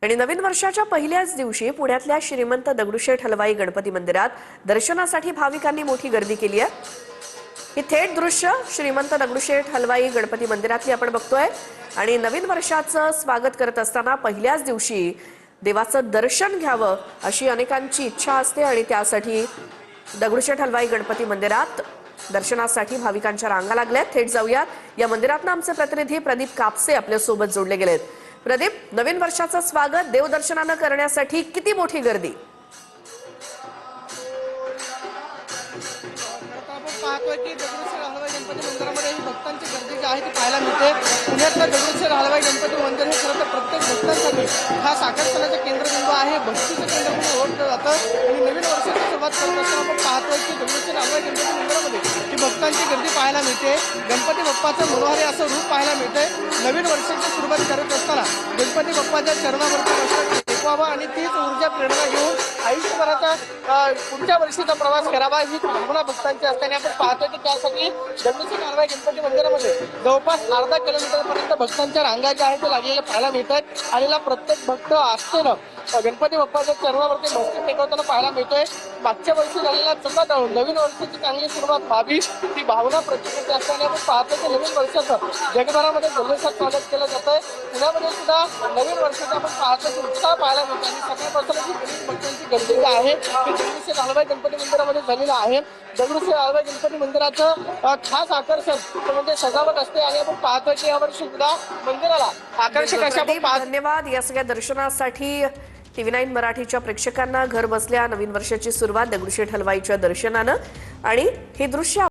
आणि नवीन वर्षाच्या पहिल्याच दिवशी पुण्यातल्या श्रीमंत दगडूशेठ हलवाई गणपती मंदिरात दर्शनासाठी भाविकांनी मोठी गर्दी केली आहे। ही थेट दृश्य श्रीमंत दगडूशेठ हलवाई गणपती मंदिरातली आपण बघतोय आणि नवीन वर्षाचं स्वागत करत असताना पहिल्याच दिवशी देवाचं दर्शन घ्यावं अशी अनेकांची इच्छा असते आणि त्यासाठी दगडूशेठ हलवाई गणपती मंदिरात दर्शनासाठी भाविकांच्या रांगा लागल्यात। थेट जाऊयात या मंदिरातनं आमचे प्रतिनिधी प्रदीप कापसे आपल्या सोबत जोडले गेलेत। प्रदीप, नवीन वर्षाचं स्वागत देवदर्शनानं करण्यासाठी किती मोठी गर्दी? पाहतोय की दगडूशेठ हलवाई गणपती मंदिरामध्ये ही भक्तांची गर्दी जी आहे ती पाहायला मिळते। पुण्यातलं दगडूशेठ हलवाई गणपती मंदिर हे खरं तर प्रत्येक भक्तांसाठी हा आकर्षणाचं केंद्रबिंदू आहे, भक्तीचं केंद्रबिंदू ओळखलं जातं। आणि नवीन वर्षाची सुरुवात करत असताना आपण पाहतोय की दगडूशेठ हलवाई गणपती मंदिरामध्ये ही भक्तांची गर्दी पाहायला मिळते। गणपती बाप्पाचं मनोहारी असं रूप पाहायला मिळते। नवीन वर्षाची सुरुवात करत असताना गणपती बाप्पाच्या चरणावरती मस्तक टेकवावं आणि तीच ऊर्जा प्रेरणा घेऊन आयुष्यभराचा पुढच्या वर्षीचा प्रवास करावा ही भावना भक्तांची असताना आपण पाहतोय की त्यासाठी दगडूशेठ हलवाई गणपती मंदिरामध्ये जवळपास अर्धा किलोमीटर पर्यंत भक्तांच्या रांगा ज्या आहेत ते लागलेल्या पाहायला मिळतात। आलेला प्रत्येक भक्त आस्थेनं गणपती बाप्पाच्या चरणावरती मस्तक टेकवताना पाहायला मिळतोय। मागच्या वर्षी झालेला चुका टाळून नवीन वर्षाची चांगली सुरुवात व्हावी ती भावना प्रत्येकाची असताना आपण पाहतोय की नवीन वर्षाचं जगभरामध्ये जल्लोषात स्वागत केलं जातंय। पुण्यामध्ये सुद्धा नवीन वर्षाचा आपण पाहतो की उत्साह पाहायला मिळतो आणि सकाळपासून भक्तांची गर्दी जी आहे ती दगडूशेठ हलवाई गणपती मंदिरामध्ये झालेलं आहे। दगडूशेठ हलवाई गणपती मंदिराचं खास आकर्षण म्हणजे सजावट असते आणि आपण पाहतोय की यावर्षी सुद्धा मंदिराला आकर्षक अशा धन्यवाद या सगळ्या दर्शनासाठी। TV9 मराठीच्या प्रेक्षकांना घर बसल्या नवीन वर्षाची सुरुवात दगडूशेठ हलवाईच्या दर्शनानं आणि हे दृश्य